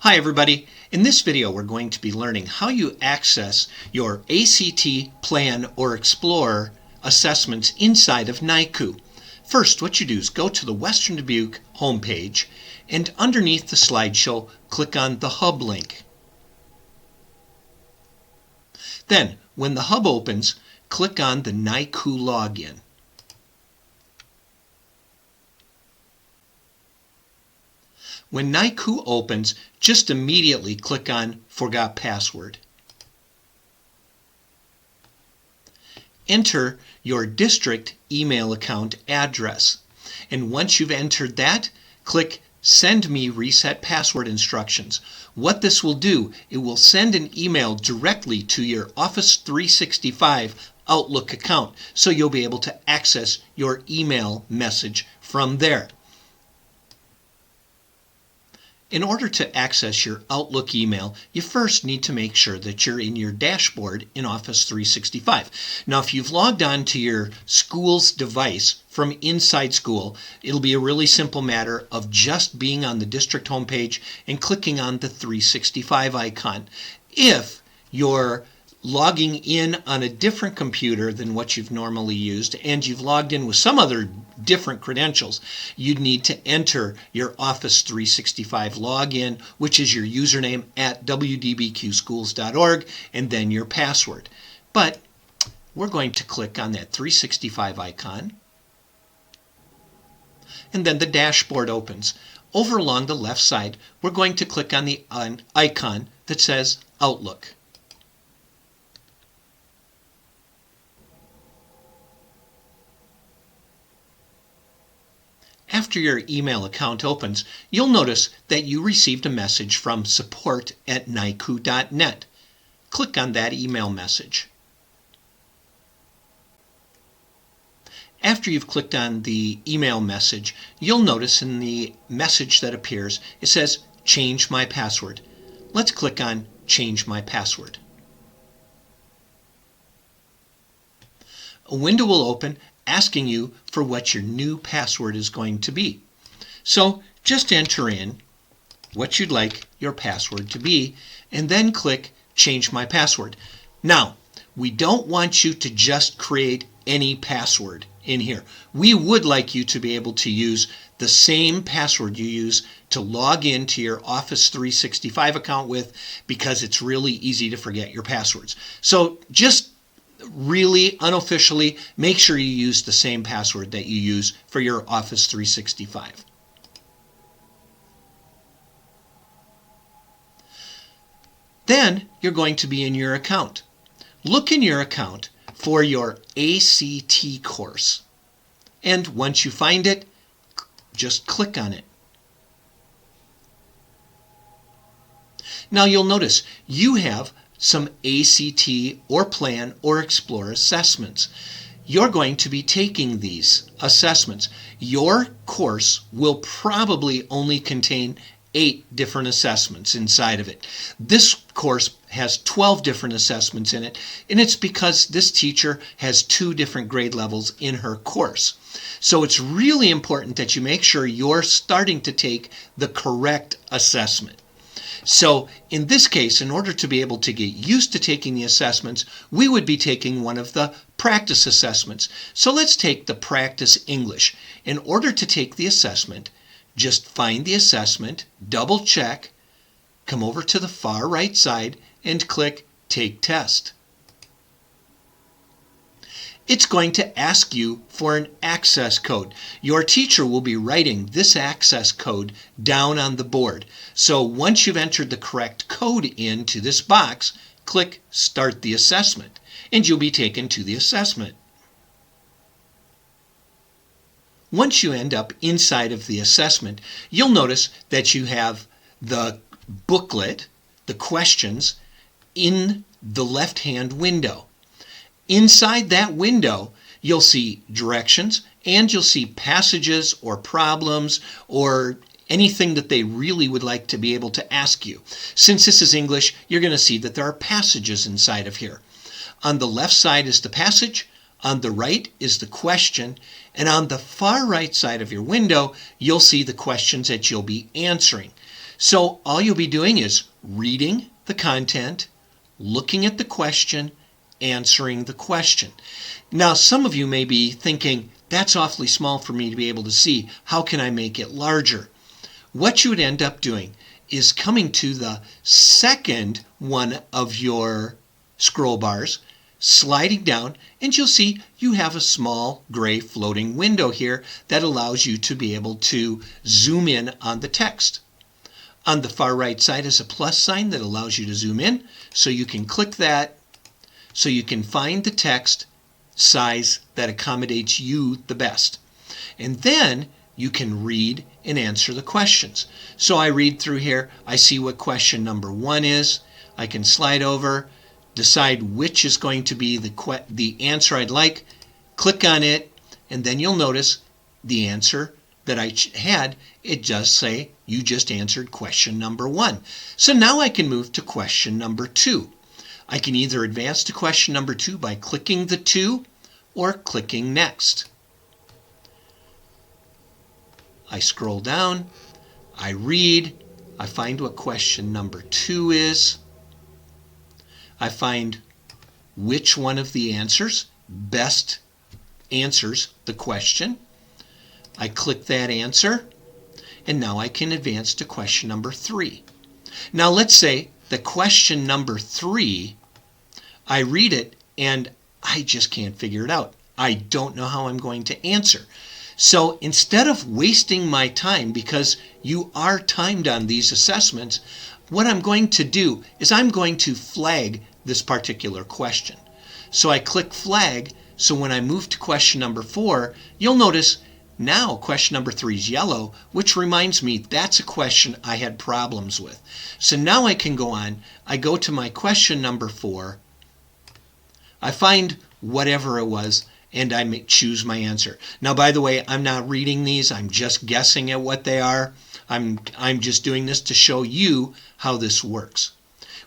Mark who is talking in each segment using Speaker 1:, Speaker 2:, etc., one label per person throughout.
Speaker 1: Hi everybody. In this video we're going to be learning how you access your ACT Plan or Explorer assessments inside of NICU. First, what you do is go to the Western Dubuque homepage and underneath the slideshow click on the Hub link. Then, when the Hub opens, click on the NICU login. When NICU opens, just immediately click on Forgot Password. Enter your district email account address. And once you've entered that, click Send Me Reset Password Instructions. What this will do, it will send an email directly to your Office 365 Outlook account, so you'll be able to access your email message from there. In order to access your Outlook email, you first need to make sure that you're in your dashboard in Office 365. Now, if you've logged on to your school's device from inside school, it'll be a really simple matter of just being on the district homepage and clicking on the 365 icon. If you're logging in on a different computer than what you've normally used and you've logged in with some other different credentials, you'd need to enter your Office 365 login, which is your username at wdbqschools.org, and then your password. But we're going to click on that 365 icon, and then the dashboard opens. Over along the left side, we're going to click on the icon that says Outlook. After your email account opens, you'll notice that you received a message from support@nicu.net. Click on that email message. After you've clicked on the email message, you'll notice in the message that appears, it says Change My Password. Let's click on Change My Password. A window will open asking you for what your new password is going to be. So just enter in what you'd like your password to be and then click Change My Password. Now, we don't want you to just create any password in here. We would like you to be able to use the same password you use to log into your Office 365 account with, because it's really easy to forget your passwords. So just really unofficially make sure you use the same password that you use for your Office 365. Then you're going to be in your account. Look in your account for your ACT course, and once you find it, just click on it. Now you'll notice you have some ACT or Plan or Explore assessments. You're going to be taking these assessments. Your course will probably only contain 8 different assessments inside of it. This course has 12 different assessments in it, and it's because this teacher has 2 different grade levels in her course. So it's really important that you make sure you're starting to take the correct assessment. So in this case, in order to be able to get used to taking the assessments, we would be taking one of the practice assessments. So let's take the Practice English. In order to take the assessment, just find the assessment, double check, come over to the far right side and click Take Test. It's going to ask you for an access code. Your teacher will be writing this access code down on the board. So once you've entered the correct code into this box, click Start the Assessment, and you'll be taken to the assessment. Once you end up inside of the assessment, you'll notice that you have the booklet, the questions, in the left-hand window. Inside that window, you'll see directions and you'll see passages or problems or anything that they really would like to be able to ask you. Since this is English, you're going to see that there are passages inside of here. On the left side is the passage. On the right is the question, and on the far right side of your window, you'll see the questions that you'll be answering. So all you'll be doing is reading the content, looking at the question, answering the question. Now, some of you may be thinking, that's awfully small for me to be able to see. How can I make it larger? What you would end up doing is coming to the second one of your scroll bars, sliding down, and you'll see you have a small gray floating window here that allows you to be able to zoom in on the text. On the far right side is a plus sign that allows you to zoom in, so you can click that so you can find the text size that accommodates you the best. And then you can read and answer the questions. So I read through here, I see what question number 1 is, I can slide over, decide which is going to be the answer I'd like, click on it, and then you'll notice the answer that I had, it does say you just answered question number 1. So now I can move to question number 2. I can either advance to question number 2 by clicking the 2 or clicking next. I scroll down, I read, I find what question number 2 is. I find which one of the answers best answers the question. I click that answer, and now I can advance to question number 3. Now let's say that question number 3, I read it and I just can't figure it out. I don't know how I'm going to answer. So instead of wasting my time, because you are timed on these assessments, what I'm going to do is I'm going to flag this particular question. So I click flag, so when I move to question number 4, you'll notice now question number 3 is yellow, which reminds me that's a question I had problems with. So now I can go on, I go to my question number 4, I find whatever it was, and I choose my answer. Now, by the way, I'm not reading these, I'm just guessing at what they are. I'm just doing this to show you how this works.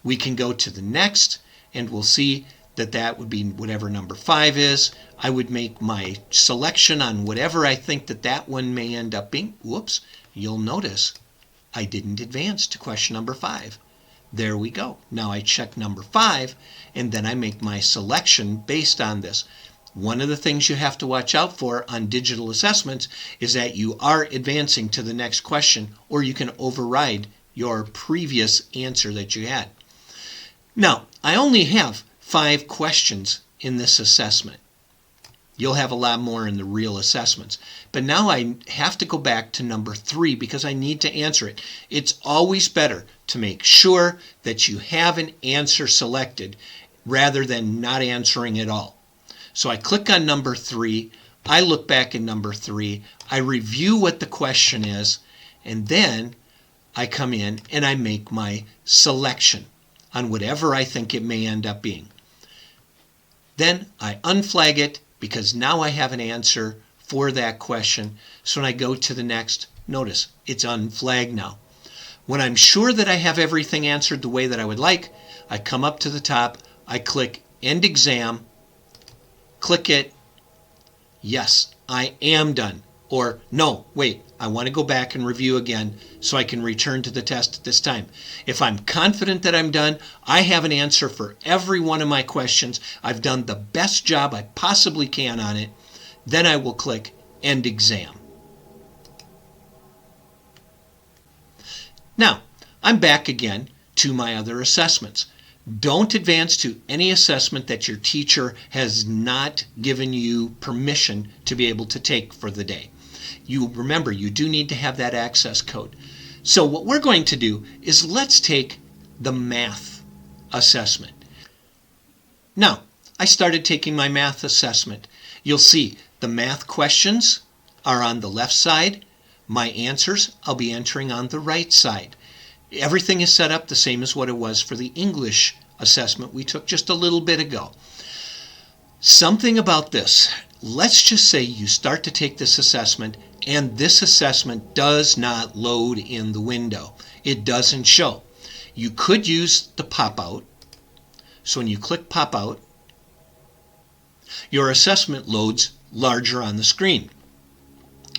Speaker 1: We can go to the next, and we'll see that that would be whatever number 5 is. I would make my selection on whatever I think that one may end up being. Whoops, you'll notice I didn't advance to question number 5. There we go. Now I check number 5, and then I make my selection based on this. One of the things you have to watch out for on digital assessments is that you are advancing to the next question, or you can override your previous answer that you had. Now, I only have 5 questions in this assessment. You'll have a lot more in the real assessments. But now I have to go back to number 3 because I need to answer it. It's always better to make sure that you have an answer selected rather than not answering at all. So I click on number 3, I look back at number 3, I review what the question is, and then I come in and I make my selection on whatever I think it may end up being. Then I unflag it because now I have an answer for that question. So when I go to the next, notice it's unflagged now. When I'm sure that I have everything answered the way that I would like, I come up to the top, I click End Exam, click it, yes, I am done. Or no, wait, I want to go back and review again so I can return to the test at this time. If I'm confident that I'm done, I have an answer for every one of my questions, I've done the best job I possibly can on it, then I will click End Exam. Now, I'm back again to my other assessments. Don't advance to any assessment that your teacher has not given you permission to be able to take for the day. You remember, you do need to have that access code. So what we're going to do is let's take the math assessment. Now, I started taking my math assessment. You'll see the math questions are on the left side. My answers I'll be entering on the right side. Everything is set up the same as what it was for the English assessment we took just a little bit ago. Something about this. Let's just say you start to take this assessment and this assessment does not load in the window. It doesn't show. You could use the pop-out. So when you click pop-out, Your assessment loads larger on the screen.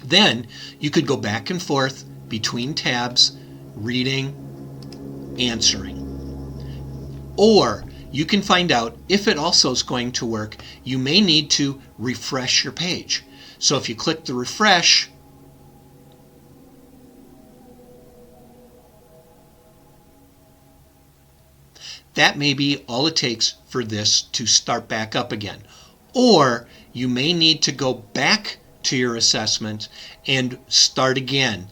Speaker 1: Then you could go back and forth between tabs, reading, answering. Or you can find out if it also is going to work. You may need to refresh your page. So if you click the refresh, that may be all it takes for this to start back up again. Or you may need to go back to your assessment and start again,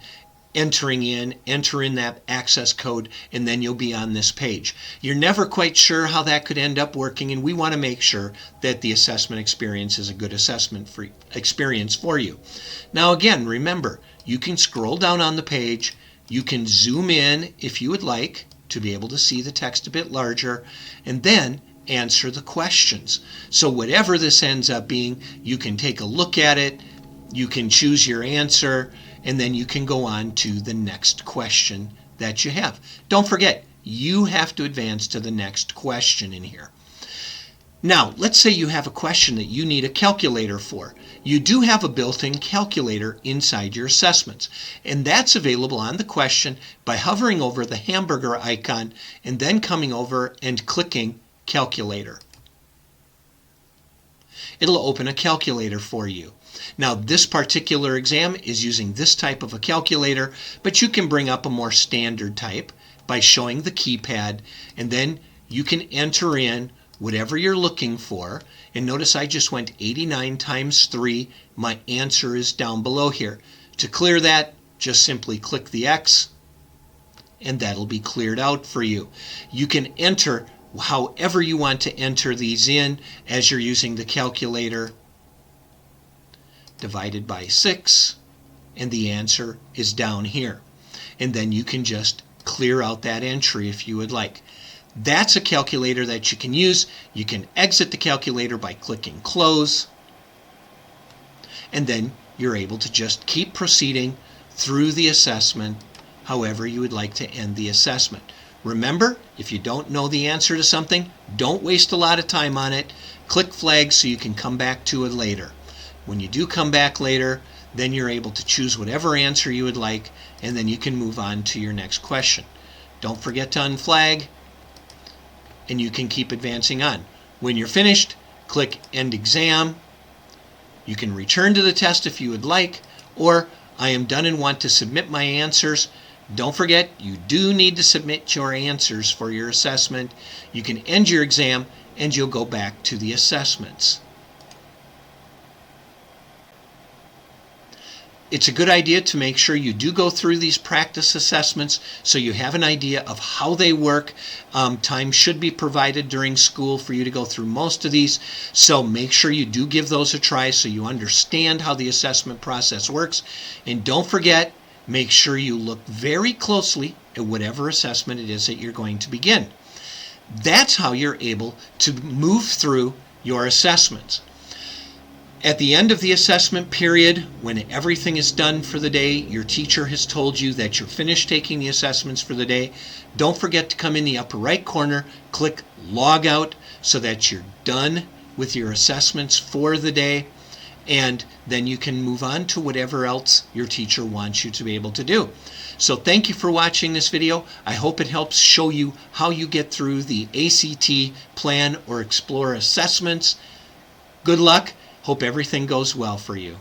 Speaker 1: enter in that access code, and then you'll be on this page. You're never quite sure how that could end up working, and we want to make sure that the assessment experience is a good experience for you. Now again, remember, you can scroll down on the page, you can zoom in if you would like to be able to see the text a bit larger, and then answer the questions. So whatever this ends up being, you can take a look at it, you can choose your answer, and then you can go on to the next question that you have. Don't forget, you have to advance to the next question in here. Now, let's say you have a question that you need a calculator for. You do have a built-in calculator inside your assessments, and that's available on the question by hovering over the hamburger icon and then coming over and clicking Calculator. It'll open a calculator for you. Now, this particular exam is using this type of a calculator, but you can bring up a more standard type by showing the keypad, and then you can enter in whatever you're looking for. And notice I just went 89 times 3. My answer is down below here. To clear that, just simply click the X, and that'll be cleared out for you. You can enter however you want to enter these in as you're using the calculator. Divided by 6, and the answer is down here. And then you can just clear out that entry if you would like. That's a calculator that you can use. You can exit the calculator by clicking close, and then you're able to just keep proceeding through the assessment however you would like to end the assessment. Remember, if you don't know the answer to something, don't waste a lot of time on it. Click flag so you can come back to it later. When you do come back later, then you're able to choose whatever answer you would like, and then you can move on to your next question. Don't forget to unflag, and you can keep advancing on. When you're finished, click End Exam. You can return to the test if you would like, or I am done and want to submit my answers. Don't forget, you do need to submit your answers for your assessment. You can end your exam, and you'll go back to the assessments. It's a good idea to make sure you do go through these practice assessments so you have an idea of how they work. Time should be provided during school for you to go through most of these, so make sure you do give those a try so you understand how the assessment process works. And don't forget, make sure you look very closely at whatever assessment it is that you're going to begin. That's how you're able to move through your assessments. At the end of the assessment period, when everything is done for the day, your teacher has told you that you're finished taking the assessments for the day, don't forget to come in the upper right corner, click Log Out so that you're done with your assessments for the day, and then you can move on to whatever else your teacher wants you to be able to do. So thank you for watching this video. I hope it helps show you how you get through the ACT Plan or Explore assessments. Good luck. Hope everything goes well for you.